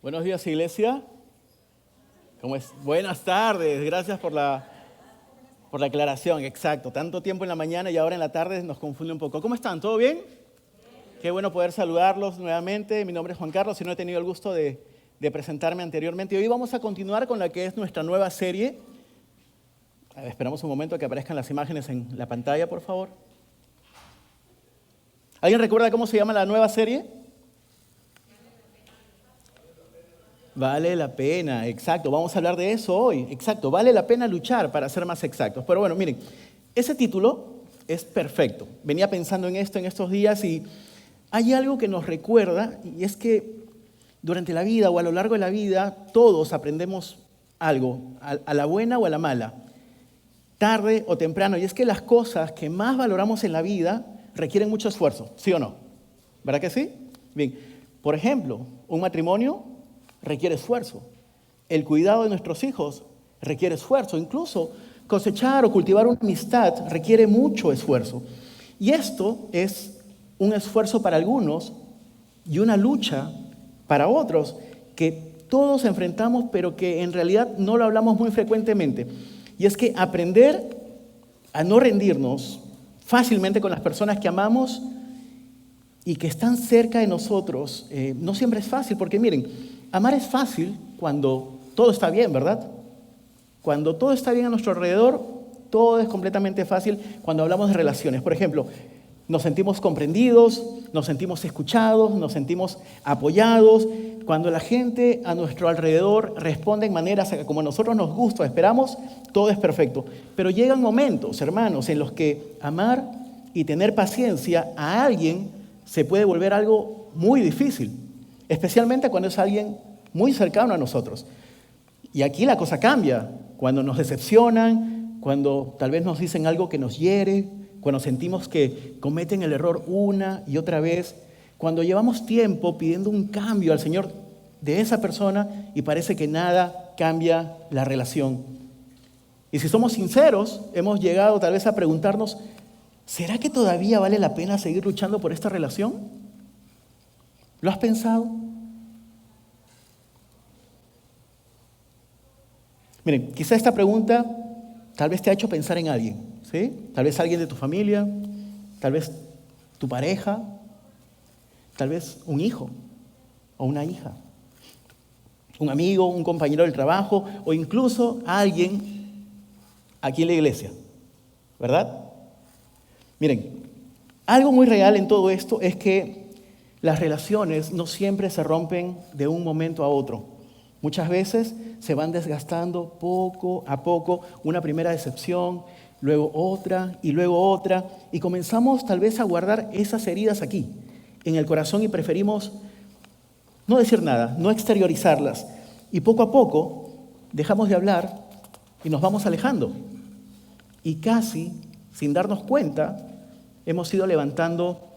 Buenos días, iglesia. ¿Cómo es? Buenas tardes. Gracias por la aclaración. Exacto. Tanto tiempo en la mañana y ahora en la tarde nos confunde un poco. ¿Cómo están? ¿Todo bien? Qué bueno poder saludarlos nuevamente. Mi nombre es Juan Carlos y no he tenido el gusto de presentarme anteriormente. Hoy vamos a continuar con la que es nuestra nueva serie. Esperamos un momento a que aparezcan las imágenes en la pantalla, por favor. ¿Alguien recuerda cómo se llama la nueva serie? Vale la pena, exacto. Vamos a hablar de eso hoy. Exacto, vale la pena luchar, para ser más exactos. Pero bueno, miren, ese título es perfecto. Venía pensando en esto en estos días y hay algo que nos recuerda, y es que durante la vida o a lo largo de la vida todos aprendemos algo, a la buena o a la mala, tarde o temprano. Y es que las cosas que más valoramos en la vida requieren mucho esfuerzo, ¿sí o no? ¿Verdad que sí? Bien, por ejemplo, un matrimonio requiere esfuerzo. El cuidado de nuestros hijos requiere esfuerzo. Incluso cosechar o cultivar una amistad requiere mucho esfuerzo. Y esto es un esfuerzo para algunos y una lucha para otros que todos enfrentamos, pero que en realidad no lo hablamos muy frecuentemente. Y es que aprender a no rendirnos fácilmente con las personas que amamos y que están cerca de nosotros no siempre es fácil, porque miren, amar es fácil cuando todo está bien, ¿verdad? Cuando todo está bien a nuestro alrededor, todo es completamente fácil cuando hablamos de relaciones. Por ejemplo, nos sentimos comprendidos, nos sentimos escuchados, nos sentimos apoyados. Cuando la gente a nuestro alrededor responde en maneras como a nosotros nos gusta, esperamos, todo es perfecto. Pero llegan momentos, hermanos, en los que amar y tener paciencia a alguien se puede volver algo muy difícil, especialmente cuando es alguien muy cercano a nosotros. Y aquí la cosa cambia, cuando nos decepcionan, cuando tal vez nos dicen algo que nos hiere, cuando sentimos que cometen el error una y otra vez, cuando llevamos tiempo pidiendo un cambio al Señor de esa persona y parece que nada cambia la relación. Y si somos sinceros, hemos llegado tal vez a preguntarnos, ¿será que todavía vale la pena seguir luchando por esta relación? ¿Lo has pensado? Miren, quizá esta pregunta tal vez te ha hecho pensar en alguien, ¿sí? Tal vez alguien de tu familia, tal vez tu pareja, tal vez un hijo o una hija, un amigo, un compañero del trabajo o incluso alguien aquí en la iglesia, ¿verdad? Miren, algo muy real en todo esto es que las relaciones no siempre se rompen de un momento a otro. Muchas veces se van desgastando poco a poco, una primera decepción, luego otra, y comenzamos tal vez a guardar esas heridas aquí, en el corazón, y preferimos no decir nada, no exteriorizarlas. Y poco a poco dejamos de hablar y nos vamos alejando. Y casi, sin darnos cuenta, hemos ido levantando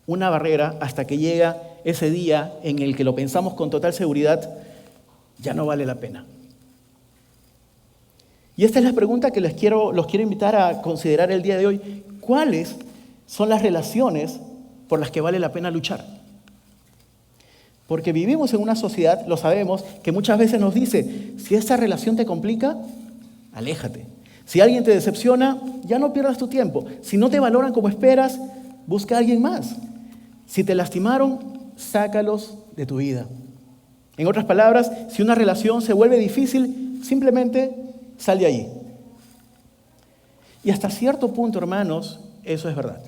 una barrera hasta que llega ese día en el que lo pensamos con total seguridad, ya no vale la pena. Y esta es la pregunta que los quiero invitar a considerar el día de hoy. ¿Cuáles son las relaciones por las que vale la pena luchar? Porque vivimos en una sociedad, lo sabemos, que muchas veces nos dice, si esta relación te complica, aléjate. Si alguien te decepciona, ya no pierdas tu tiempo. Si no te valoran como esperas, busca a alguien más. Si te lastimaron, sácalos de tu vida. En otras palabras, si una relación se vuelve difícil, simplemente sal de allí. Y hasta cierto punto, hermanos, eso es verdad.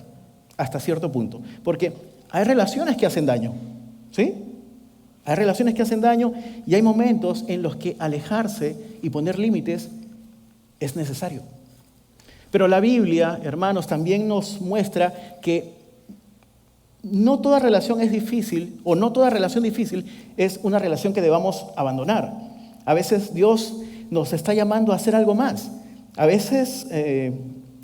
Hasta cierto punto. Porque hay relaciones que hacen daño, ¿sí? Hay relaciones que hacen daño y hay momentos en los que alejarse y poner límites es necesario. Pero la Biblia, hermanos, también nos muestra que no toda relación es difícil, o no toda relación difícil es una relación que debamos abandonar. A veces Dios nos está llamando a hacer algo más. A veces,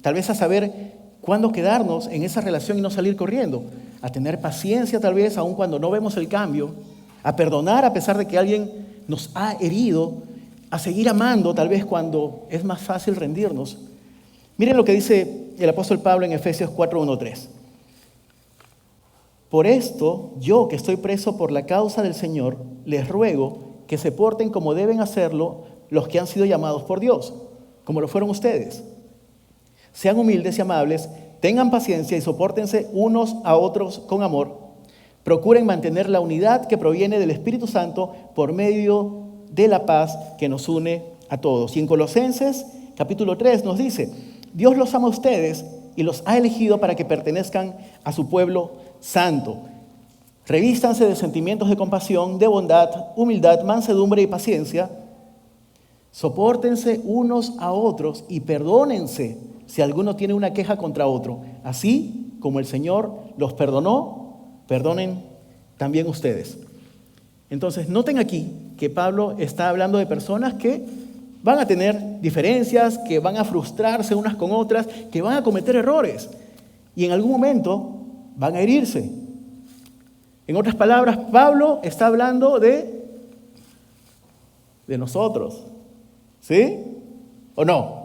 tal vez a saber cuándo quedarnos en esa relación y no salir corriendo. A tener paciencia tal vez, aun cuando no vemos el cambio. A perdonar a pesar de que alguien nos ha herido. A seguir amando tal vez cuando es más fácil rendirnos. Miren lo que dice el apóstol Pablo en Efesios 4:1-3. Por esto, yo que estoy preso por la causa del Señor, les ruego que se porten como deben hacerlo los que han sido llamados por Dios, como lo fueron ustedes. Sean humildes y amables, tengan paciencia y sopórtense unos a otros con amor. Procuren mantener la unidad que proviene del Espíritu Santo por medio de la paz que nos une a todos. Y en Colosenses capítulo 3 nos dice, Dios los ama a ustedes y los ha elegido para que pertenezcan a su pueblo santo. Revístanse de sentimientos de compasión, de bondad, humildad, mansedumbre y paciencia. Sopórtense unos a otros y perdónense si alguno tiene una queja contra otro. Así como el Señor los perdonó, perdonen también ustedes. Entonces, noten aquí que Pablo está hablando de personas que van a tener diferencias, que van a frustrarse unas con otras, que van a cometer errores y en algún momento van a herirse. En otras palabras, Pablo está hablando de nosotros. ¿Sí? ¿O no?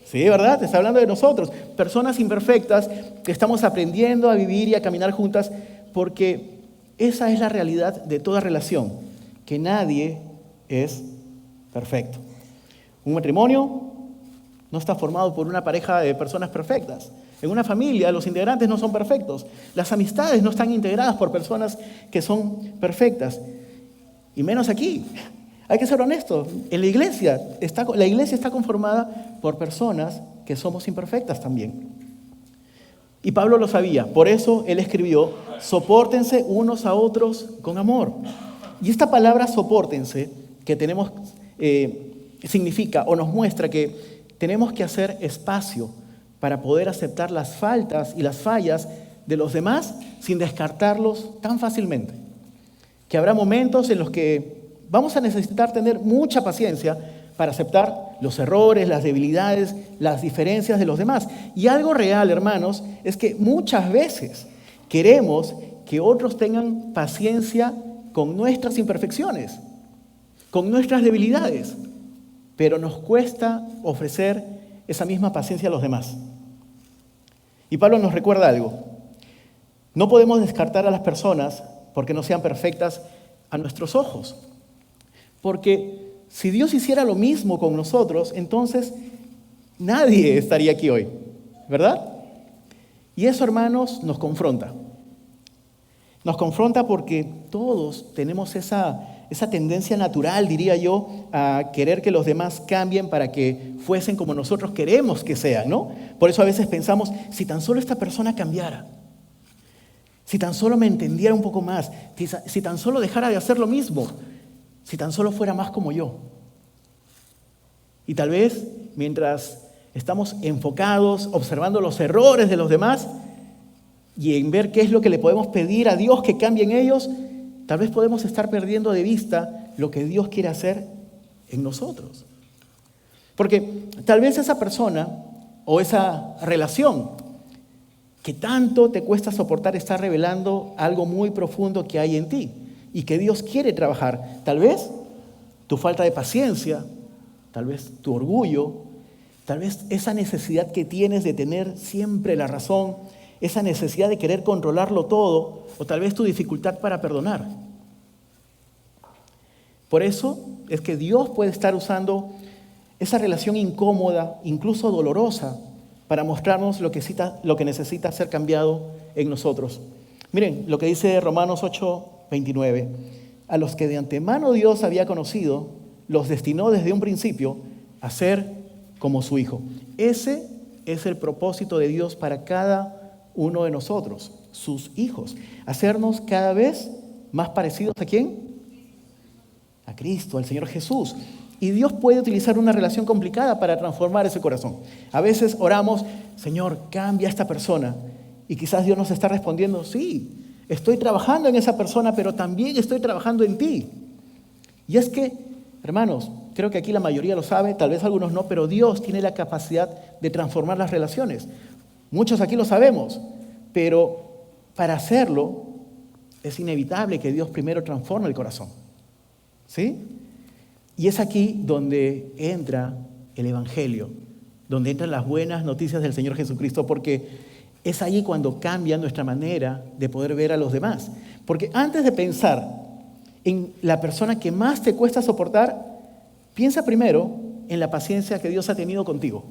Sí, ¿verdad? Está hablando de nosotros, personas imperfectas que estamos aprendiendo a vivir y a caminar juntas, porque esa es la realidad de toda relación, que nadie es perfecto. Un matrimonio no está formado por una pareja de personas perfectas. En una familia los integrantes no son perfectos. Las amistades no están integradas por personas que son perfectas. Y menos aquí. Hay que ser honestos. En la iglesia está conformada por personas que somos imperfectas también. Y Pablo lo sabía. Por eso él escribió, sopórtense unos a otros con amor. Y esta palabra sopórtense que tenemos significa o nos muestra que tenemos que hacer espacio para poder aceptar las faltas y las fallas de los demás sin descartarlos tan fácilmente. Que habrá momentos en los que vamos a necesitar tener mucha paciencia para aceptar los errores, las debilidades, las diferencias de los demás. Y algo real, hermanos, es que muchas veces queremos que otros tengan paciencia con nuestras imperfecciones, con nuestras debilidades, pero nos cuesta ofrecer esa misma paciencia a los demás. Y Pablo nos recuerda algo. No podemos descartar a las personas porque no sean perfectas a nuestros ojos. Porque si Dios hiciera lo mismo con nosotros, entonces nadie estaría aquí hoy, ¿verdad? Y eso, hermanos, nos confronta. Nos confronta porque todos tenemos esa tendencia natural, diría yo, a querer que los demás cambien para que fuesen como nosotros queremos que sean, ¿no? Por eso a veces pensamos, si tan solo esta persona cambiara, si tan solo me entendiera un poco más, si tan solo dejara de hacer lo mismo, si tan solo fuera más como yo. Y tal vez, mientras estamos enfocados, observando los errores de los demás y en ver qué es lo que le podemos pedir a Dios que cambie en ellos, tal vez podemos estar perdiendo de vista lo que Dios quiere hacer en nosotros. Porque tal vez esa persona o esa relación que tanto te cuesta soportar está revelando algo muy profundo que hay en ti y que Dios quiere trabajar. Tal vez tu falta de paciencia, tal vez tu orgullo, tal vez esa necesidad que tienes de tener siempre la razón, esa necesidad de querer controlarlo todo, o tal vez tu dificultad para perdonar. Por eso es que Dios puede estar usando esa relación incómoda, incluso dolorosa, para mostrarnos lo que necesita ser cambiado en nosotros. Miren lo que dice Romanos 8:29. A los que de antemano Dios había conocido, los destinó desde un principio a ser como su Hijo. Ese es el propósito de Dios para cada uno de nosotros, sus hijos. Hacernos cada vez más parecidos ¿a quién? A Cristo, al Señor Jesús. Y Dios puede utilizar una relación complicada para transformar ese corazón. A veces oramos, Señor, cambia a esta persona. Y quizás Dios nos está respondiendo, sí, estoy trabajando en esa persona, pero también estoy trabajando en ti. Y es que, hermanos, creo que aquí la mayoría lo sabe, tal vez algunos no, pero Dios tiene la capacidad de transformar las relaciones. Muchos aquí lo sabemos, pero para hacerlo es inevitable que Dios primero transforme el corazón. ¿Sí? Y es aquí donde entra el Evangelio, donde entran las buenas noticias del Señor Jesucristo, porque es ahí cuando cambia nuestra manera de poder ver a los demás. Porque antes de pensar en la persona que más te cuesta soportar, piensa primero en la paciencia que Dios ha tenido contigo.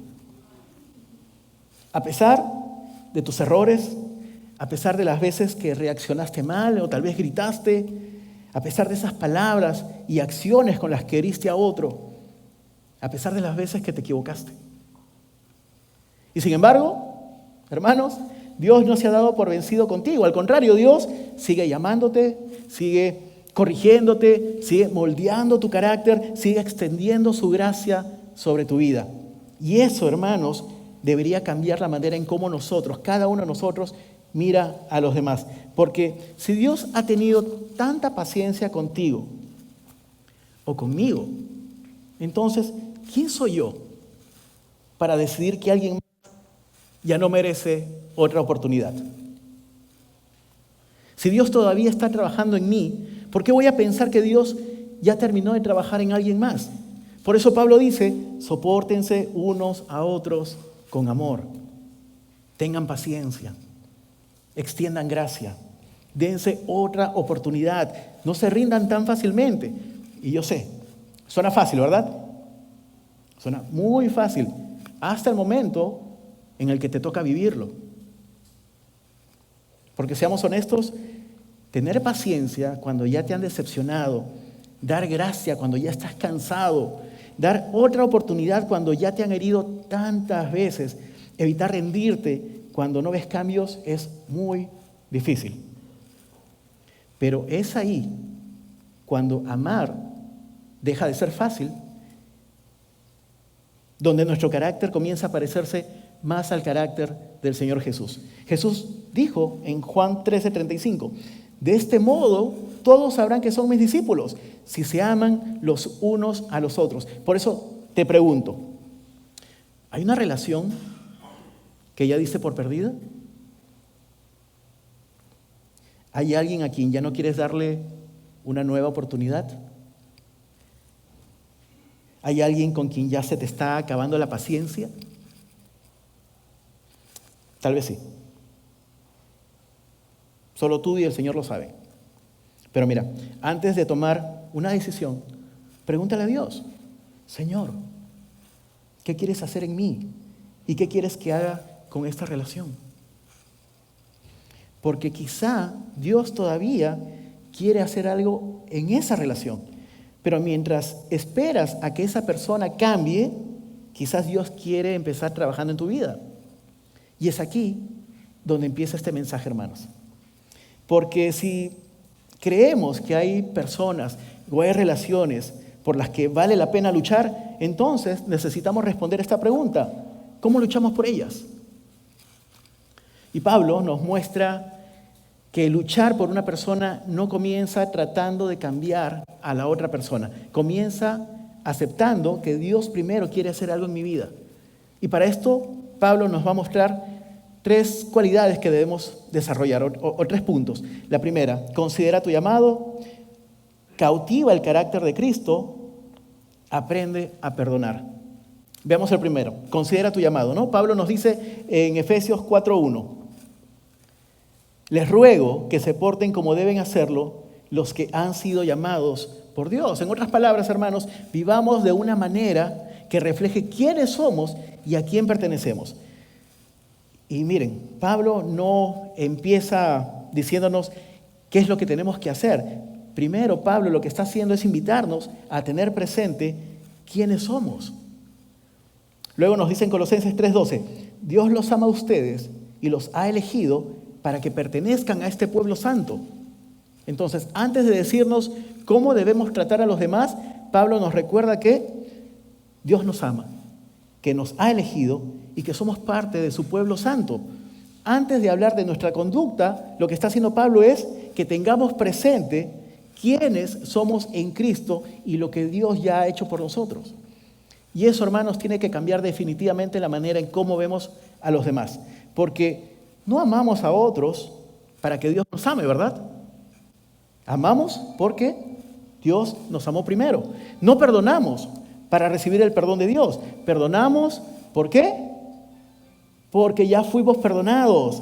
A pesar de tus errores, a pesar de las veces que reaccionaste mal o tal vez gritaste, a pesar de esas palabras y acciones con las que heriste a otro, a pesar de las veces que te equivocaste. Y sin embargo, hermanos, Dios no se ha dado por vencido contigo. Al contrario, Dios sigue llamándote, sigue corrigiéndote, sigue moldeando tu carácter, sigue extendiendo su gracia sobre tu vida. Y eso, hermanos, debería cambiar la manera en cómo nosotros, cada uno de nosotros, mira a los demás. Porque si Dios ha tenido tanta paciencia contigo o conmigo, entonces, ¿quién soy yo para decidir que alguien ya no merece otra oportunidad? Si Dios todavía está trabajando en mí, ¿por qué voy a pensar que Dios ya terminó de trabajar en alguien más? Por eso Pablo dice, sopórtense unos a otros con amor. Tengan paciencia. Extiendan gracia. Dense otra oportunidad. No se rindan tan fácilmente. Y yo sé, suena fácil, ¿verdad? Suena muy fácil. Hasta el momento en el que te toca vivirlo. Porque seamos honestos, tener paciencia cuando ya te han decepcionado, dar gracia cuando ya estás cansado, dar otra oportunidad cuando ya te han herido tantas veces, evitar rendirte cuando no ves cambios es muy difícil. Pero es ahí cuando amar deja de ser fácil, donde nuestro carácter comienza a parecerse más al carácter del Señor Jesús. Jesús dijo en Juan 13:35, de este modo todos sabrán que son mis discípulos, si se aman los unos a los otros. Por eso te pregunto, ¿hay una relación que ya diste por perdida? ¿Hay alguien a quien ya no quieres darle una nueva oportunidad? ¿Hay alguien con quien ya se te está acabando la paciencia? Tal vez sí. Solo tú y el Señor lo saben. Pero mira, antes de tomar una decisión, pregúntale a Dios, Señor, ¿qué quieres hacer en mí? ¿Y qué quieres que haga con esta relación? Porque quizá Dios todavía quiere hacer algo en esa relación. Pero mientras esperas a que esa persona cambie, quizás Dios quiere empezar trabajando en tu vida. Y es aquí donde empieza este mensaje, hermanos. Porque si creemos que hay personas o hay relaciones por las que vale la pena luchar, entonces necesitamos responder esta pregunta. ¿Cómo luchamos por ellas? Y Pablo nos muestra que luchar por una persona no comienza tratando de cambiar a la otra persona. Comienza aceptando que Dios primero quiere hacer algo en mi vida. Y para esto, Pablo nos va a mostrar 3 cualidades que debemos desarrollar, o 3 puntos. La primera, considera tu llamado, cautiva el carácter de Cristo, aprende a perdonar. Veamos el primero, considera tu llamado, ¿no? Pablo nos dice en Efesios 4:1, les ruego que se porten como deben hacerlo los que han sido llamados por Dios. En otras palabras, hermanos, vivamos de una manera que refleje quiénes somos y a quién pertenecemos. Y miren, Pablo no empieza diciéndonos qué es lo que tenemos que hacer. Primero, Pablo lo que está haciendo es invitarnos a tener presente quiénes somos. Luego nos dice en Colosenses 3:12, Dios los ama a ustedes y los ha elegido para que pertenezcan a este pueblo santo. Entonces, antes de decirnos cómo debemos tratar a los demás, Pablo nos recuerda que Dios nos ama, que nos ha elegido y que somos parte de su pueblo santo. Antes de hablar de nuestra conducta, lo que está haciendo Pablo es que tengamos presente quiénes somos en Cristo y lo que Dios ya ha hecho por nosotros. Y eso, hermanos, tiene que cambiar definitivamente la manera en cómo vemos a los demás. Porque no amamos a otros para que Dios nos ame, ¿verdad? Amamos porque Dios nos amó primero. No perdonamos para recibir el perdón de Dios. Perdonamos, ¿por qué? porque ya fuimos perdonados.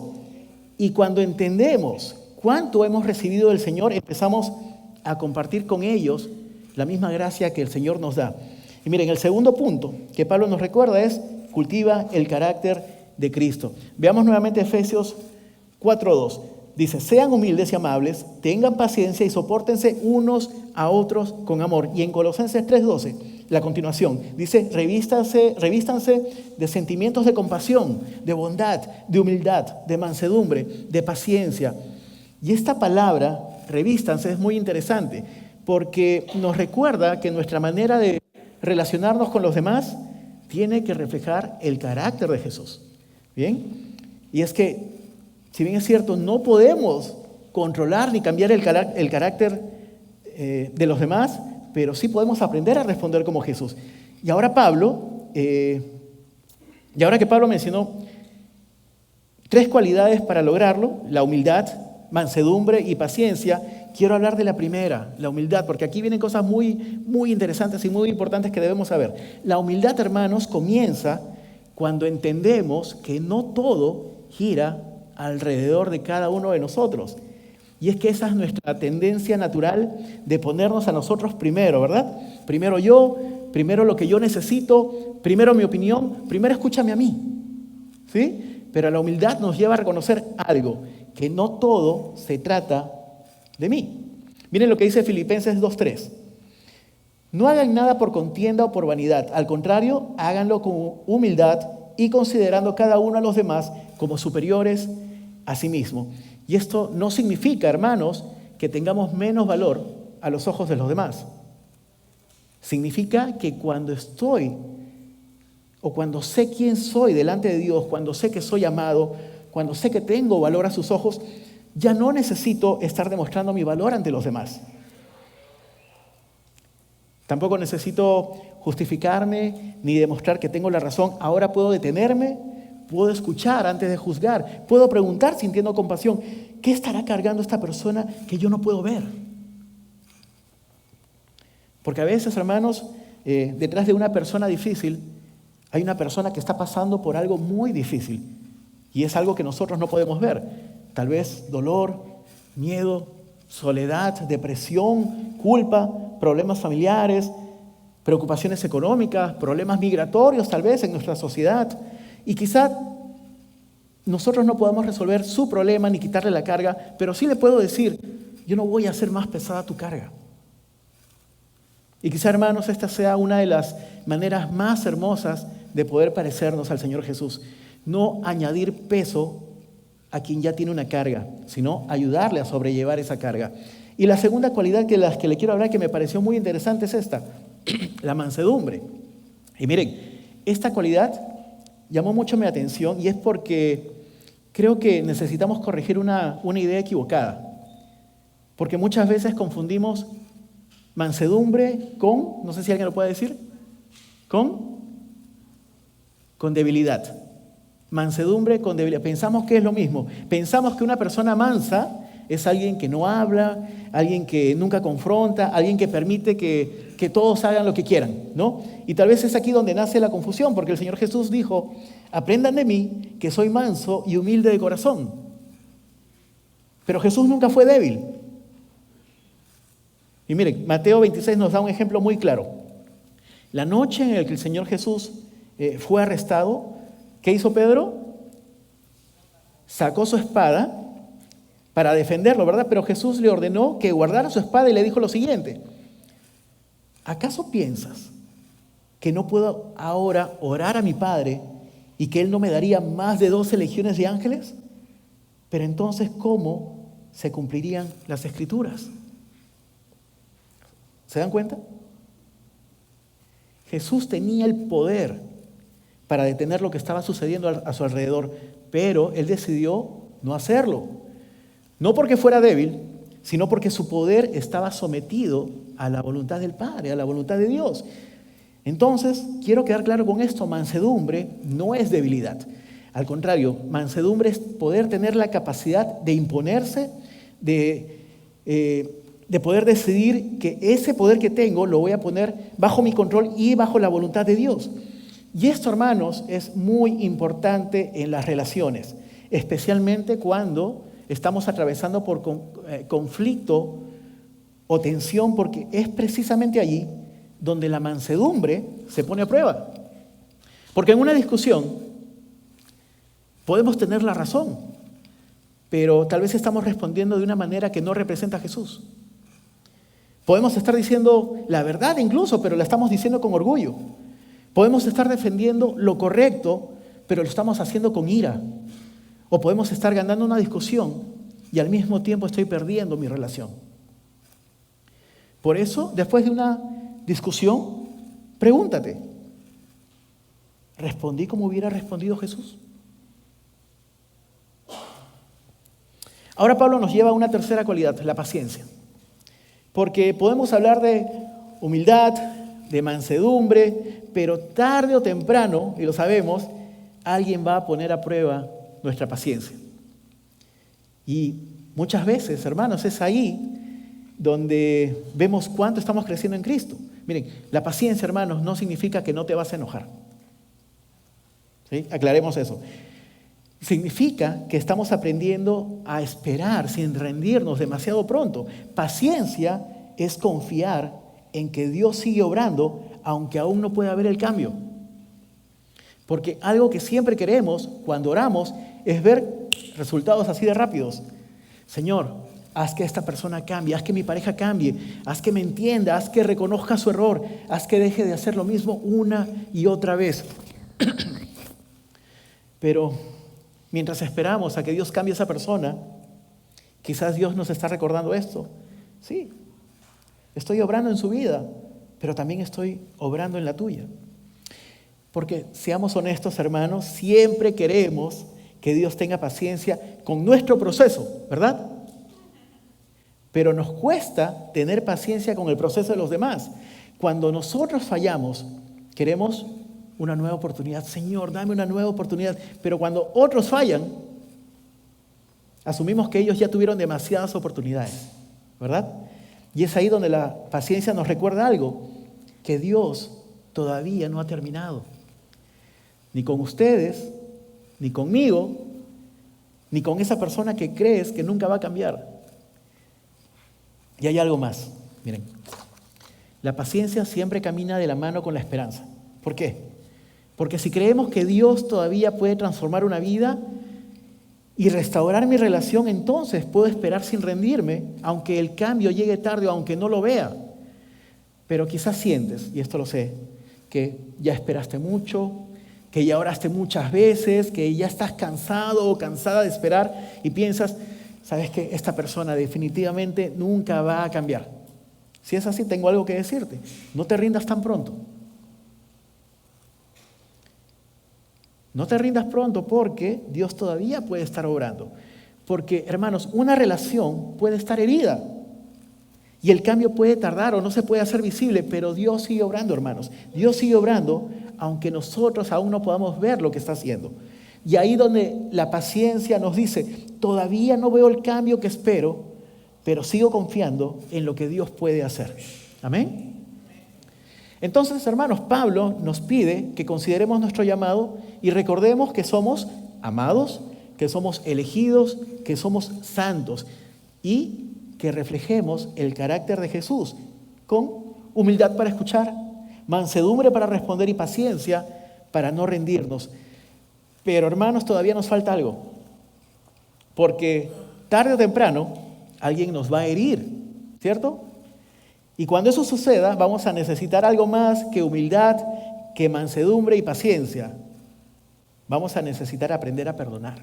Y cuando entendemos cuánto hemos recibido del Señor, empezamos a compartir con ellos la misma gracia que el Señor nos da. Y miren, el segundo punto que Pablo nos recuerda es: cultiva el carácter de Cristo. Veamos nuevamente Efesios 4:2. Dice: sean humildes y amables, tengan paciencia y sopórtense unos a otros con amor. Y en Colosenses 3:12, la continuación, dice: revístanse de sentimientos de compasión, de bondad, de humildad, de mansedumbre, de paciencia. Y esta palabra, revístanse, es muy interesante porque nos recuerda que nuestra manera de relacionarnos con los demás tiene que reflejar el carácter de Jesús. ¿Bien? Y es que, si bien es cierto, no podemos controlar ni cambiar el carácter de los demás, pero sí podemos aprender a responder como Jesús. Y ahora que Pablo mencionó 3 cualidades para lograrlo: la humildad, mansedumbre y paciencia, quiero hablar de la primera, la humildad, porque aquí vienen cosas muy, muy interesantes y muy importantes que debemos saber. La humildad, hermanos, comienza cuando entendemos que no todo gira alrededor de cada uno de nosotros. Y es que esa es nuestra tendencia natural de ponernos a nosotros primero, ¿verdad? Primero yo, primero lo que yo necesito, primero mi opinión, primero escúchame a mí, ¿sí? Pero la humildad nos lleva a reconocer algo, que no todo se trata de mí. Miren lo que dice Filipenses 2:3. No hagan nada por contienda o por vanidad, al contrario, háganlo con humildad y considerando cada uno a los demás como superiores a sí mismo. Y esto no significa, hermanos, que tengamos menos valor a los ojos de los demás. Significa que cuando estoy o cuando sé quién soy delante de Dios, cuando sé que soy amado, cuando sé que tengo valor a sus ojos, ya no necesito estar demostrando mi valor ante los demás. Tampoco necesito justificarme ni demostrar que tengo la razón. Ahora puedo detenerme, puedo escuchar antes de juzgar, puedo preguntar sintiendo compasión: ¿qué estará cargando esta persona que yo no puedo ver? Porque a veces, hermanos, detrás de una persona difícil hay una persona que está pasando por algo muy difícil y es algo que nosotros no podemos ver. Tal vez dolor, miedo, soledad, depresión, culpa, problemas familiares, preocupaciones económicas, problemas migratorios tal vez en nuestra sociedad. Y quizá nosotros no podamos resolver su problema ni quitarle la carga, pero sí le puedo decir: yo no voy a hacer más pesada tu carga. Y quizá, hermanos, esta sea una de las maneras más hermosas de poder parecernos al Señor Jesús. No añadir peso a quien ya tiene una carga, sino ayudarle a sobrellevar esa carga. Y la segunda cualidad que le quiero hablar, que me pareció muy interesante, es esta: la mansedumbre. Y miren, esta cualidad llamó mucho mi atención y es porque creo que necesitamos corregir una idea equivocada. Porque muchas veces confundimos mansedumbre con, no sé si alguien lo puede decir, con debilidad. Mansedumbre con debilidad. Pensamos que es lo mismo. Pensamos que una persona mansa es alguien que no habla, alguien que nunca confronta, alguien que permite que todos hagan lo que quieran, ¿no? Y tal vez es aquí donde nace la confusión, porque el Señor Jesús dijo: aprendan de mí, que soy manso y humilde de corazón. Pero Jesús nunca fue débil. Y miren, Mateo 26 nos da un ejemplo muy claro. La noche en la que el Señor Jesús fue arrestado, ¿qué hizo Pedro? Sacó su espada para defenderlo, ¿verdad? Pero Jesús le ordenó que guardara su espada y le dijo lo siguiente: ¿acaso piensas que no puedo ahora orar a mi Padre y que Él no me daría más de 12 legiones de ángeles? Pero entonces, ¿cómo se cumplirían las Escrituras? ¿Se dan cuenta? Jesús tenía el poder para detener lo que estaba sucediendo a su alrededor, pero Él decidió no hacerlo. No porque fuera débil, sino porque su poder estaba sometido a la voluntad del Padre, a la voluntad de Dios. Entonces, quiero quedar claro con esto: mansedumbre no es debilidad. Al contrario, mansedumbre es poder tener la capacidad de imponerse, de poder decidir que ese poder que tengo lo voy a poner bajo mi control y bajo la voluntad de Dios. Y esto, hermanos, es muy importante en las relaciones, especialmente cuando estamos atravesando por conflicto o tensión, porque es precisamente allí donde la mansedumbre se pone a prueba. Porque en una discusión podemos tener la razón, pero tal vez estamos respondiendo de una manera que no representa a Jesús. Podemos estar diciendo la verdad incluso, pero la estamos diciendo con orgullo. Podemos estar defendiendo lo correcto, pero lo estamos haciendo con ira. O podemos estar ganando una discusión y al mismo tiempo estoy perdiendo mi relación. Por eso, después de una discusión, pregúntate, ¿respondí como hubiera respondido Jesús? Ahora Pablo nos lleva a una tercera cualidad, la paciencia. Porque podemos hablar de humildad, de mansedumbre, pero tarde o temprano, y lo sabemos, alguien va a poner a prueba nuestra paciencia. Y muchas veces, hermanos, es ahí donde vemos cuánto estamos creciendo en Cristo. Miren, la paciencia, hermanos, no significa que no te vas a enojar. ¿Sí? Aclaremos eso. Significa que estamos aprendiendo a esperar sin rendirnos demasiado pronto. Paciencia es confiar en que Dios sigue obrando, aunque aún no pueda ver el cambio. Porque algo que siempre queremos cuando oramos es ver resultados así de rápidos. Señor, haz que esta persona cambie, haz que mi pareja cambie, haz que me entienda, haz que reconozca su error, haz que deje de hacer lo mismo una y otra vez. Pero mientras esperamos a que Dios cambie a esa persona, quizás Dios nos está recordando esto. Sí, estoy obrando en su vida, pero también estoy obrando en la tuya. Porque seamos honestos, hermanos, siempre queremos que Dios tenga paciencia con nuestro proceso, ¿verdad? Pero nos cuesta tener paciencia con el proceso de los demás. Cuando nosotros fallamos, queremos una nueva oportunidad. Señor, dame una nueva oportunidad. Pero cuando otros fallan, asumimos que ellos ya tuvieron demasiadas oportunidades, ¿verdad? Y es ahí donde la paciencia nos recuerda algo, que Dios todavía no ha terminado. Ni con ustedes, ni conmigo, ni con esa persona que crees que nunca va a cambiar. Y hay algo más. Miren, la paciencia siempre camina de la mano con la esperanza. ¿Por qué? Porque si creemos que Dios todavía puede transformar una vida y restaurar mi relación, entonces puedo esperar sin rendirme, aunque el cambio llegue tarde o aunque no lo vea. Pero quizás sientes, y esto lo sé, que ya esperaste mucho, que ya oraste muchas veces, que ya estás cansado o cansada de esperar y piensas, sabes que esta persona definitivamente nunca va a cambiar. Si es así, tengo algo que decirte. No te rindas tan pronto. No te rindas pronto porque Dios todavía puede estar obrando. Porque, hermanos, una relación puede estar herida. Y el cambio puede tardar o no se puede hacer visible, pero Dios sigue obrando, hermanos. Dios sigue obrando, aunque nosotros aún no podamos ver lo que está haciendo. Y ahí donde la paciencia nos dice, todavía no veo el cambio que espero, pero sigo confiando en lo que Dios puede hacer. Amén. Entonces, hermanos, Pablo nos pide que consideremos nuestro llamado y recordemos que somos amados, que somos elegidos, que somos santos y que reflejemos el carácter de Jesús con humildad para escuchar, mansedumbre para responder y paciencia para no rendirnos. Pero, hermanos, todavía nos falta algo, porque tarde o temprano alguien nos va a herir, ¿cierto? Y cuando eso suceda, vamos a necesitar algo más que humildad, que mansedumbre y paciencia. Vamos a necesitar aprender a perdonar.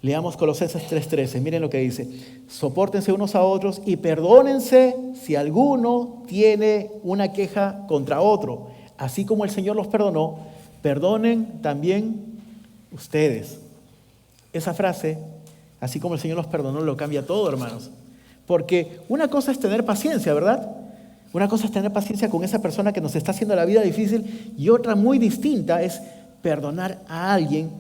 Leamos Colosenses 3:13, miren lo que dice. Sopórtense unos a otros y perdónense si alguno tiene una queja contra otro. Así como el Señor los perdonó, perdonen también ustedes. Esa frase, así como el Señor los perdonó, lo cambia todo, hermanos. Porque una cosa es tener paciencia, ¿verdad? Una cosa es tener paciencia con esa persona que nos está haciendo la vida difícil y otra muy distinta es perdonar a alguien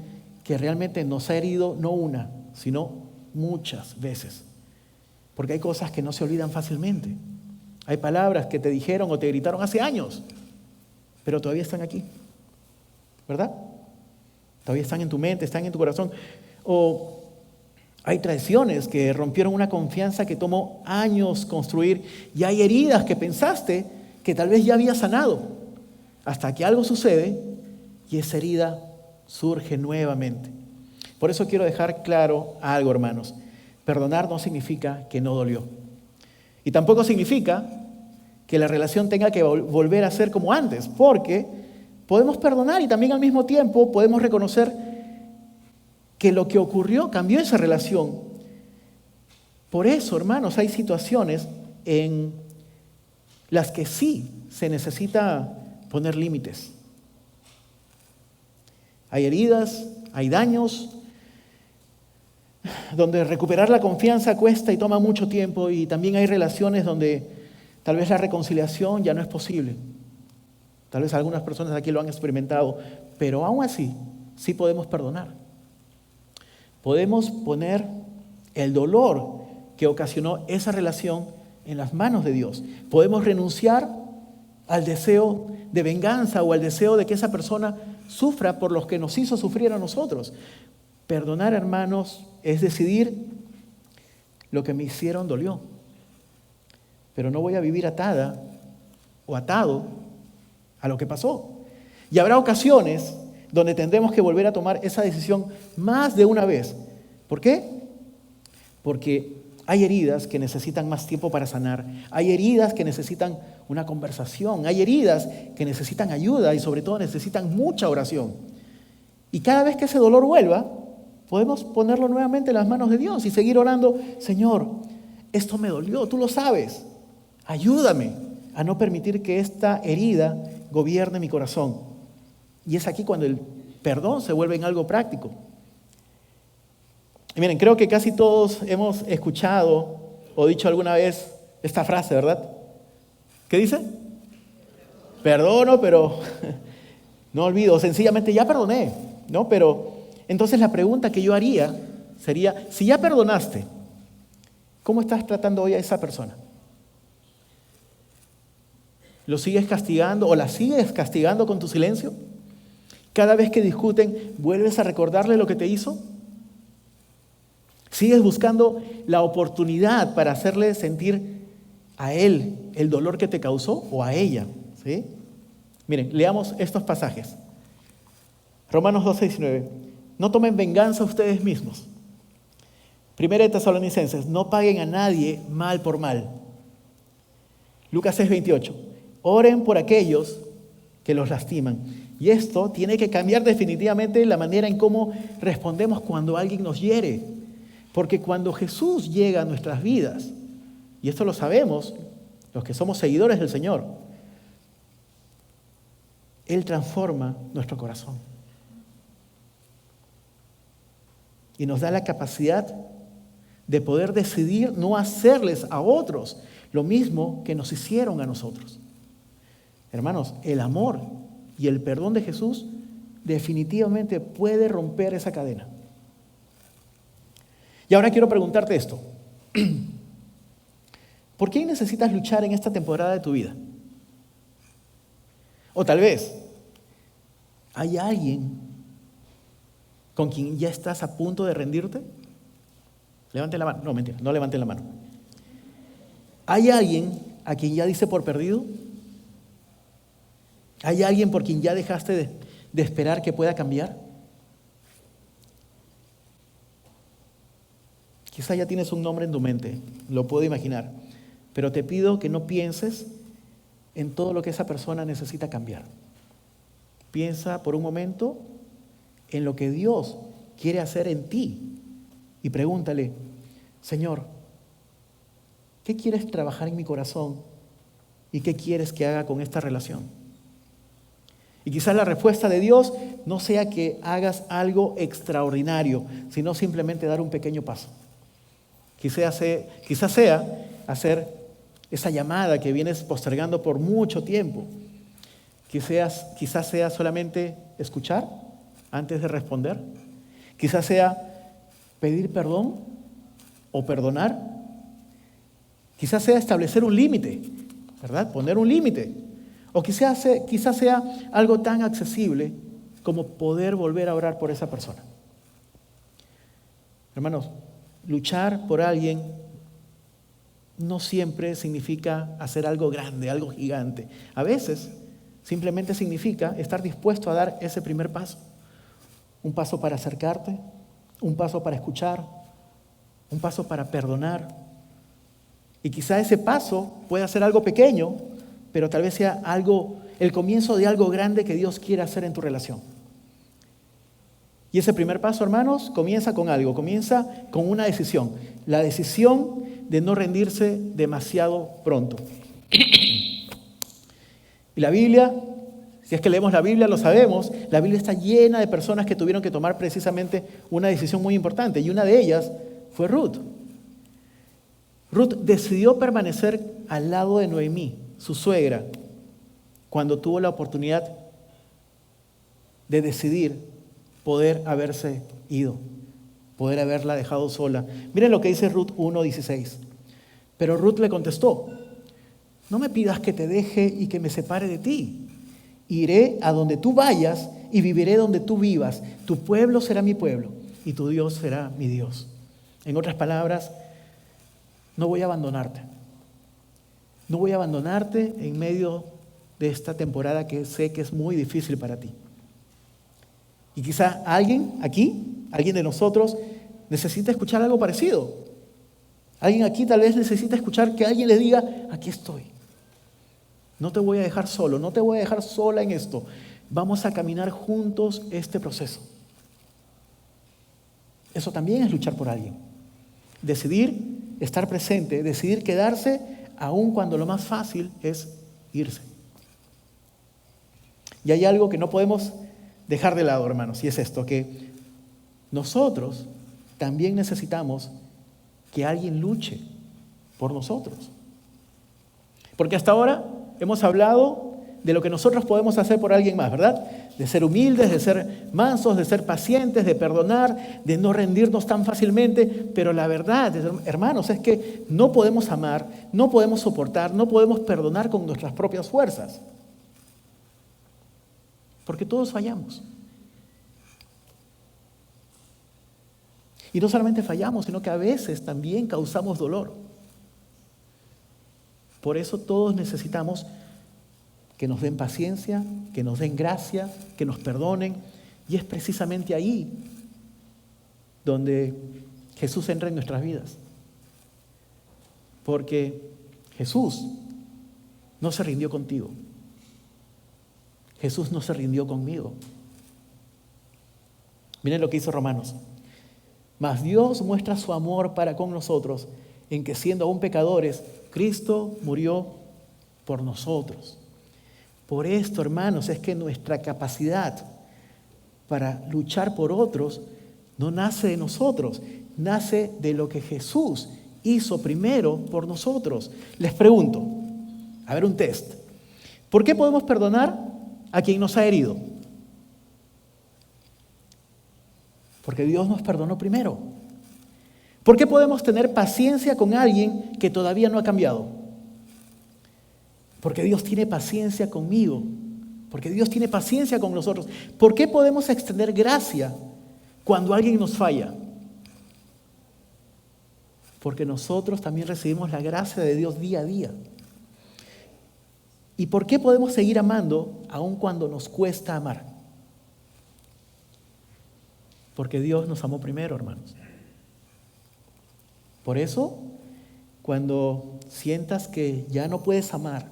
que realmente nos ha herido no una, sino muchas veces. Porque hay cosas que no se olvidan fácilmente. Hay palabras que te dijeron o te gritaron hace años. pero todavía están aquí, ¿verdad? Todavía están en tu mente, están en tu corazón. O hay traiciones que rompieron una confianza que tomó años construir, y hay heridas que pensaste que tal vez ya había sanado, hasta que algo sucede y esa herida surge nuevamente. Por eso quiero dejar claro algo, hermanos. Perdonar no significa que no dolió. Y tampoco significa que la relación tenga que volver a ser como antes, porque podemos perdonar y también al mismo tiempo podemos reconocer que lo que ocurrió cambió esa relación. Por eso, hermanos, hay situaciones en las que sí se necesita poner límites. Hay heridas, hay daños, donde recuperar la confianza cuesta y toma mucho tiempo, y también hay relaciones donde tal vez la reconciliación ya no es posible. Tal vez algunas personas aquí lo han experimentado, pero aún así, sí podemos perdonar. Podemos poner el dolor que ocasionó esa relación en las manos de Dios. Podemos renunciar al deseo de venganza o al deseo de que esa persona sufra por los que nos hizo sufrir a nosotros. Perdonar, hermanos, es decidir lo que me hicieron dolió. Pero no voy a vivir atada o atado a lo que pasó. Y habrá ocasiones donde tendremos que volver a tomar esa decisión más de una vez. ¿Por qué? Porque hay heridas que necesitan más tiempo para sanar. Hay heridas que necesitan una conversación. Hay heridas que necesitan ayuda y sobre todo necesitan mucha oración. Y cada vez que ese dolor vuelva, podemos ponerlo nuevamente en las manos de Dios y seguir orando. Señor, esto me dolió, tú lo sabes. Ayúdame a no permitir que esta herida gobierne mi corazón. Y es aquí cuando el perdón se vuelve en algo práctico. Y miren, creo que casi todos hemos escuchado o dicho alguna vez esta frase, ¿verdad? ¿Qué dice? Perdono, pero no olvido. Sencillamente ya perdoné, ¿no? Pero entonces la pregunta que yo haría sería, si ya perdonaste, ¿cómo estás tratando hoy a esa persona? ¿Lo sigues castigando o la sigues castigando con tu silencio? Cada vez que discuten, ¿vuelves a recordarle lo que te hizo? ¿Sigues buscando la oportunidad para hacerle sentir a él el dolor que te causó o a ella? ¿Sí? Miren, leamos estos pasajes. Romanos 12:19. No tomen venganza ustedes mismos. Primera de Tesalonicenses, no paguen a nadie mal por mal. Lucas 6:28. Oren por aquellos que los lastiman. Y esto tiene que cambiar definitivamente la manera en cómo respondemos cuando alguien nos hiere. Porque cuando Jesús llega a nuestras vidas, y esto lo sabemos, los que somos seguidores del Señor, Él transforma nuestro corazón. Y nos da la capacidad de poder decidir no hacerles a otros lo mismo que nos hicieron a nosotros. Hermanos, el amor y el perdón de Jesús definitivamente puede romper esa cadena. Y ahora quiero preguntarte esto. ¿Por qué necesitas luchar en esta temporada de tu vida? O tal vez, ¿hay alguien con quien ya estás a punto de rendirte? Levanten la mano. No, mentira, no levanten la mano. ¿Hay alguien a quien ya dice por perdido? ¿Hay alguien por quien ya dejaste de esperar que pueda cambiar? Quizá ya tienes un nombre en tu mente, lo puedo imaginar, pero te pido que no pienses en todo lo que esa persona necesita cambiar. Piensa por un momento en lo que Dios quiere hacer en ti y pregúntale, Señor, ¿qué quieres trabajar en mi corazón y qué quieres que haga con esta relación? Y quizás la respuesta de Dios no sea que hagas algo extraordinario, sino simplemente dar un pequeño paso. Quizás sea hacer esa llamada que vienes postergando por mucho tiempo. Quizás sea solamente escuchar antes de responder. Quizás sea pedir perdón o perdonar. Quizás sea establecer un límite, ¿verdad? Poner un límite. O quizás sea algo tan accesible como poder volver a orar por esa persona. Hermanos, luchar por alguien no siempre significa hacer algo grande, algo gigante. A veces simplemente significa estar dispuesto a dar ese primer paso. Un paso para acercarte, un paso para escuchar, un paso para perdonar. Y quizá ese paso pueda ser algo pequeño, pero tal vez sea el comienzo de algo grande que Dios quiere hacer en tu relación. Y ese primer paso, hermanos, comienza con algo, comienza con una decisión. La decisión de no rendirse demasiado pronto. Y la Biblia, si es que leemos la Biblia, lo sabemos, la Biblia está llena de personas que tuvieron que tomar precisamente una decisión muy importante. Y una de ellas fue Ruth. Ruth decidió permanecer al lado de Noemí, su suegra, cuando tuvo la oportunidad de decidir poder haberse ido, poder haberla dejado sola. Miren lo que dice Ruth 1:16. Pero Ruth le contestó: no me pidas que te deje y que me separe de ti. Iré a donde tú vayas y viviré donde tú vivas. Tu pueblo será mi pueblo y tu Dios será mi Dios. En otras palabras, no voy a abandonarte. No voy a abandonarte en medio de esta temporada que sé que es muy difícil para ti. Y quizá alguien aquí, alguien de nosotros, necesita escuchar algo parecido. Alguien aquí tal vez necesita escuchar que alguien le diga: aquí estoy. No te voy a dejar solo, no te voy a dejar sola en esto. Vamos a caminar juntos este proceso. Eso también es luchar por alguien. Decidir estar presente, decidir quedarse aun cuando lo más fácil es irse. Y hay algo que no podemos dejar de lado, hermanos, y es esto, que nosotros también necesitamos que alguien luche por nosotros. Porque hasta ahora hemos hablado de lo que nosotros podemos hacer por alguien más, ¿verdad? De ser humildes, de ser mansos, de ser pacientes, de perdonar, de no rendirnos tan fácilmente. Pero la verdad, hermanos, es que no podemos amar, no podemos soportar, no podemos perdonar con nuestras propias fuerzas. Porque todos fallamos. Y no solamente fallamos, sino que a veces también causamos dolor. Por eso todos necesitamos que nos den paciencia, que nos den gracia, que nos perdonen. Y es precisamente ahí donde Jesús entra en nuestras vidas. Porque Jesús no se rindió contigo. Jesús no se rindió conmigo. Miren lo que hizo Romanos. Mas Dios muestra su amor para con nosotros en que, siendo aún pecadores, Cristo murió por nosotros. Por esto, hermanos, es que nuestra capacidad para luchar por otros no nace de nosotros, nace de lo que Jesús hizo primero por nosotros. Les pregunto, a ver, un test. ¿Por qué podemos perdonar a quien nos ha herido? Porque Dios nos perdonó primero. ¿Por qué podemos tener paciencia con alguien que todavía no ha cambiado? Porque Dios tiene paciencia conmigo. Porque Dios tiene paciencia con nosotros. ¿Por qué podemos extender gracia cuando alguien nos falla? Porque nosotros también recibimos la gracia de Dios día a día. ¿Y por qué podemos seguir amando aun cuando nos cuesta amar? Porque Dios nos amó primero, hermanos. Por eso, cuando sientas que ya no puedes amar,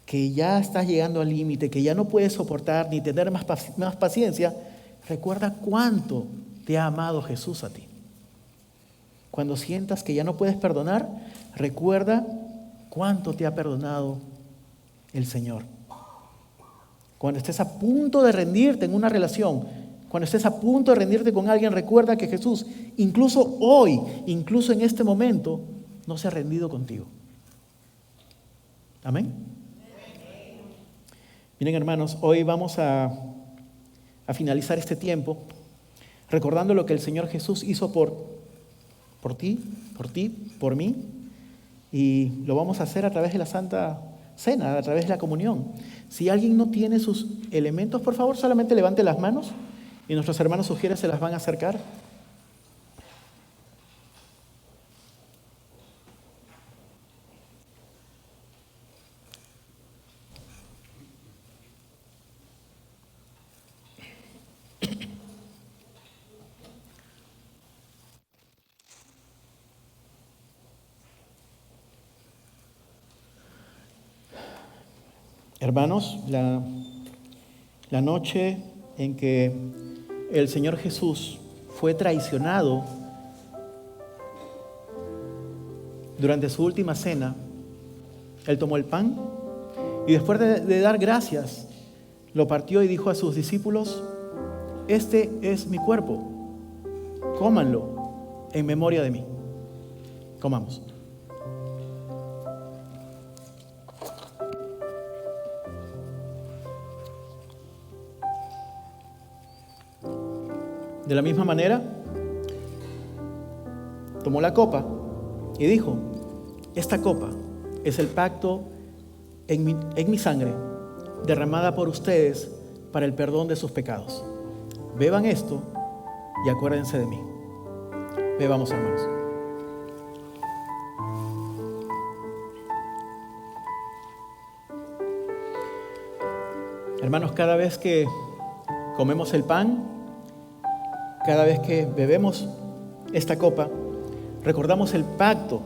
que ya estás llegando al límite, que ya no puedes soportar ni tener más paciencia, recuerda cuánto te ha amado Jesús a ti. Cuando sientas que ya no puedes perdonar, recuerda cuánto te ha perdonado el Señor. Cuando estés a punto de rendirte en una relación, cuando estés a punto de rendirte con alguien, recuerda que Jesús, incluso hoy, incluso en este momento, no se ha rendido contigo. Amén. Miren, hermanos, hoy vamos a finalizar este tiempo recordando lo que el Señor Jesús hizo por ti, por mí, y lo vamos a hacer a través de la Santa cena, a través de la comunión. Si alguien no tiene sus elementos, por favor, solamente levante las manos y nuestros hermanos sugieres se las van a acercar. Hermanos, la noche en que el Señor Jesús fue traicionado durante su última cena, Él tomó el pan y después de dar gracias, lo partió y dijo a sus discípulos: este es mi cuerpo, cómanlo en memoria de mí. Comamos. De la misma manera, tomó la copa y dijo: esta copa es el pacto en mi sangre, derramada por ustedes para el perdón de sus pecados. Beban esto y acuérdense de mí. Bebamos, hermanos. Hermanos, cada vez que comemos el pan, cada vez que bebemos esta copa, recordamos el pacto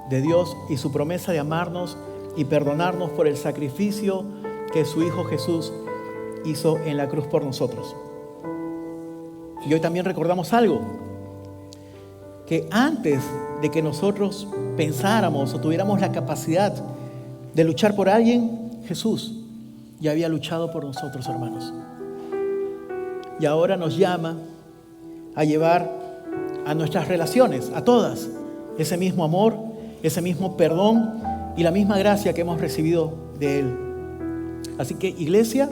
de Dios y su promesa de amarnos y perdonarnos por el sacrificio que su Hijo Jesús hizo en la cruz por nosotros. Y hoy también recordamos algo, que antes de que nosotros pensáramos o tuviéramos la capacidad de luchar por alguien, Jesús ya había luchado por nosotros, hermanos. Y ahora nos llama a llevar a nuestras relaciones, a todas, ese mismo amor, ese mismo perdón y la misma gracia que hemos recibido de Él. Así que, iglesia,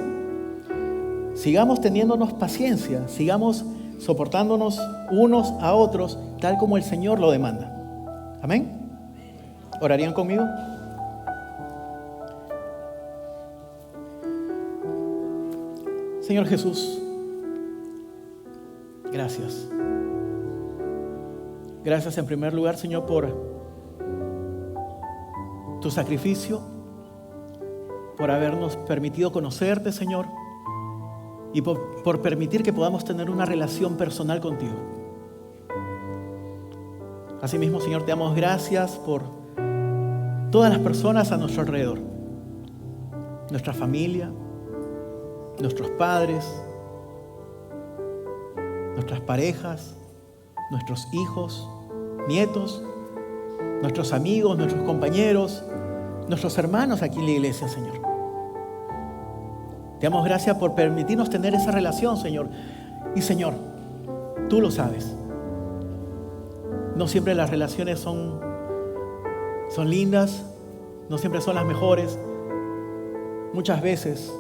sigamos teniéndonos paciencia, sigamos soportándonos unos a otros, tal como el Señor lo demanda. ¿Amén? ¿Orarían conmigo? Señor Jesús, gracias. Gracias en primer lugar, Señor, por tu sacrificio, por habernos permitido conocerte, Señor, y por permitir que podamos tener una relación personal contigo. Asimismo, Señor, te damos gracias por todas las personas a nuestro alrededor, nuestra familia, nuestros padres, nuestras parejas, nuestros hijos, nietos, nuestros amigos, nuestros compañeros, nuestros hermanos aquí en la iglesia, Señor. Te damos gracias por permitirnos tener esa relación, Señor. Y, Señor, tú lo sabes. No siempre las relaciones son lindas, no siempre son las mejores. Muchas veces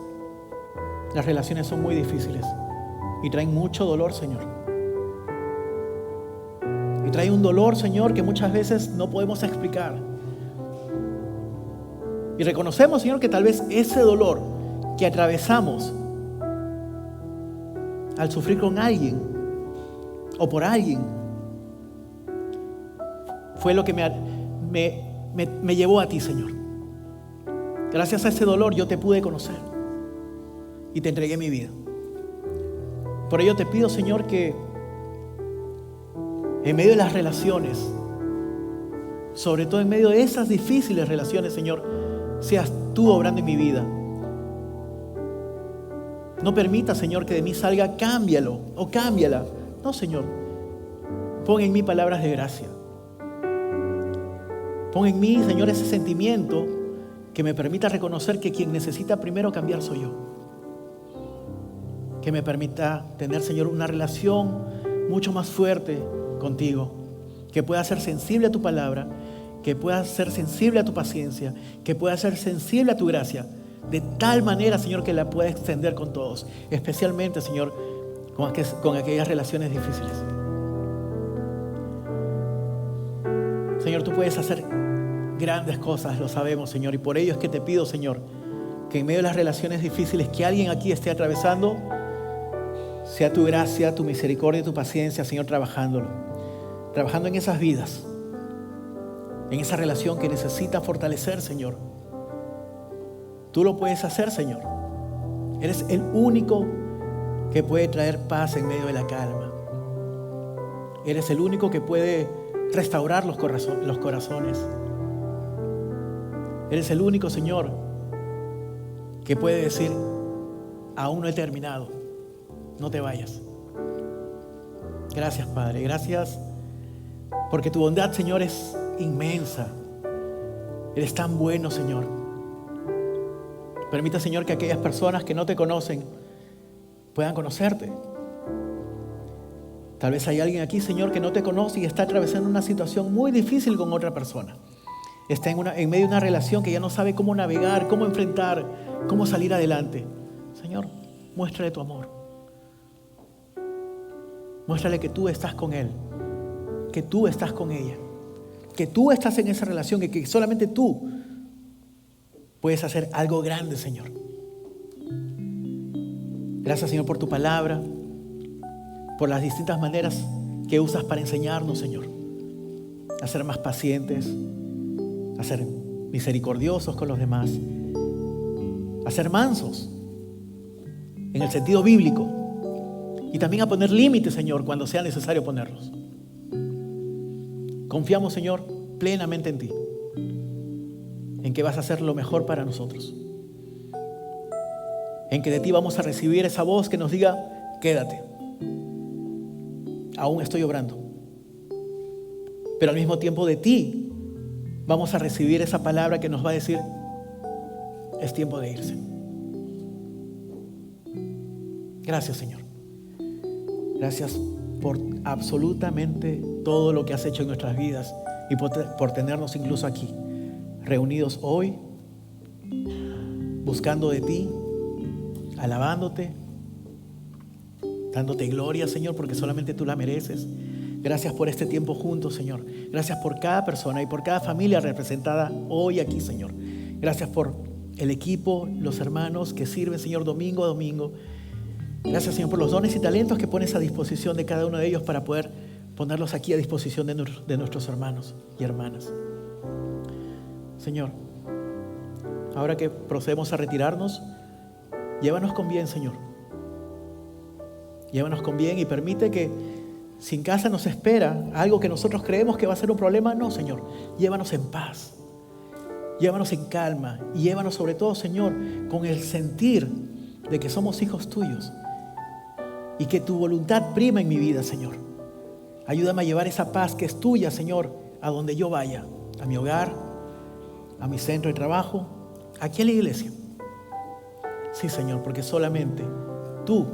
las relaciones son muy difíciles y traen mucho dolor, Señor. Y trae un dolor, Señor, que muchas veces no podemos explicar. Y reconocemos, Señor, que tal vez ese dolor que atravesamos al sufrir con alguien o por alguien fue lo que me llevó a ti, Señor. Gracias a ese dolor yo te pude conocer y te entregué mi vida. Por ello te pido, Señor, que en medio de las relaciones, sobre todo en medio de esas difíciles relaciones, Señor, seas tú obrando en mi vida. No permita, Señor, que de mí salga cámbialo o cámbiala. No, Señor. Pon en mí palabras de gracia. Pon en mí, Señor, ese sentimiento que me permita reconocer que quien necesita primero cambiar soy yo. Que me permita tener, Señor, una relación mucho más fuerte contigo. Que pueda ser sensible a tu palabra, que pueda ser sensible a tu paciencia, que pueda ser sensible a tu gracia, de tal manera, Señor, que la pueda extender con todos, especialmente, Señor, con aquellas relaciones difíciles. Señor, tú puedes hacer grandes cosas, lo sabemos, Señor. Y por ello es que te pido, Señor, que en medio de las relaciones difíciles que alguien aquí esté atravesando, sea tu gracia, tu misericordia y tu paciencia, Señor, trabajando en esas vidas, en esa relación que necesita fortalecer, Señor. Tú lo puedes hacer, Señor. Eres el único que puede traer paz en medio de la calma. Eres el único que puede restaurar los corazones. Eres el único, Señor, que puede decir: aún no he terminado, no te vayas. Gracias, Padre, gracias porque tu bondad, Señor, es inmensa. Eres tan bueno, Señor. Permita, Señor, que aquellas personas que no te conocen puedan conocerte. Tal vez hay alguien aquí, Señor, que no te conoce y está atravesando una situación muy difícil con otra persona. Está en medio de una relación que ya no sabe cómo navegar, cómo enfrentar, cómo salir adelante. Señor, muéstrale tu amor. Muéstrale que tú estás con él, que tú estás con ella, que tú estás en esa relación y que solamente tú puedes hacer algo grande, Señor. Gracias, Señor, por tu palabra, por las distintas maneras que usas para enseñarnos, Señor, a ser más pacientes, a ser misericordiosos con los demás, a ser mansos en el sentido bíblico y también a poner límites, Señor, cuando sea necesario ponerlos. Confiamos, Señor, plenamente en ti, en que vas a hacer lo mejor para nosotros, en que de ti vamos a recibir esa voz que nos diga: quédate, aún estoy obrando. Pero al mismo tiempo de ti vamos a recibir esa palabra que nos va a decir: es tiempo de irse. Gracias, Señor. Gracias por absolutamente todo lo que has hecho en nuestras vidas y por tenernos incluso aquí, reunidos hoy, buscando de ti, alabándote, dándote gloria, Señor, porque solamente tú la mereces. Gracias por este tiempo juntos, Señor. Gracias por cada persona y por cada familia representada hoy aquí, Señor. Gracias por el equipo, los hermanos que sirven, Señor, domingo a domingo. Gracias, Señor, por los dones y talentos que pones a disposición de cada uno de ellos para poder ponerlos aquí a disposición de nuestros hermanos y hermanas. Señor, ahora que procedemos a retirarnos, llévanos con bien, Señor. Llévanos con bien y permite que si en casa nos espera algo que nosotros creemos que va a ser un problema, no, Señor. Llévanos en paz, llévanos en calma y llévanos sobre todo, Señor, con el sentir de que somos hijos tuyos y que tu voluntad prima en mi vida, Señor. Ayúdame a llevar esa paz que es tuya, Señor, a donde yo vaya, a mi hogar, a mi centro de trabajo, aquí en la iglesia. Sí, Señor, porque solamente tú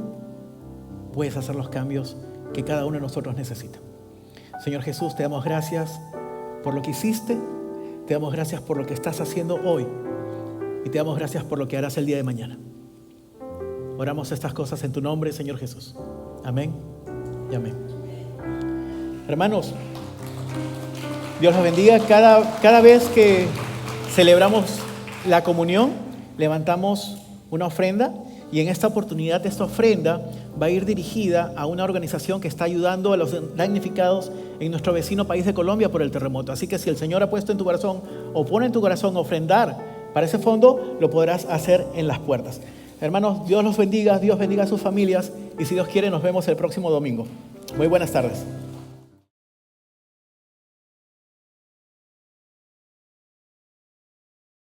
puedes hacer los cambios que cada uno de nosotros necesita. Señor Jesús, te damos gracias por lo que hiciste, te damos gracias por lo que estás haciendo hoy y te damos gracias por lo que harás el día de mañana. Oramos estas cosas en tu nombre, Señor Jesús. Amén y amén. Hermanos, Dios los bendiga. Cada vez que celebramos la comunión, levantamos una ofrenda y en esta oportunidad esta ofrenda va a ir dirigida a una organización que está ayudando a los damnificados en nuestro vecino país de Colombia por el terremoto. Así que si el Señor ha puesto en tu corazón o pone en tu corazón ofrendar para ese fondo, lo podrás hacer en las puertas. Hermanos, Dios los bendiga, Dios bendiga a sus familias y si Dios quiere nos vemos el próximo domingo. Muy buenas tardes.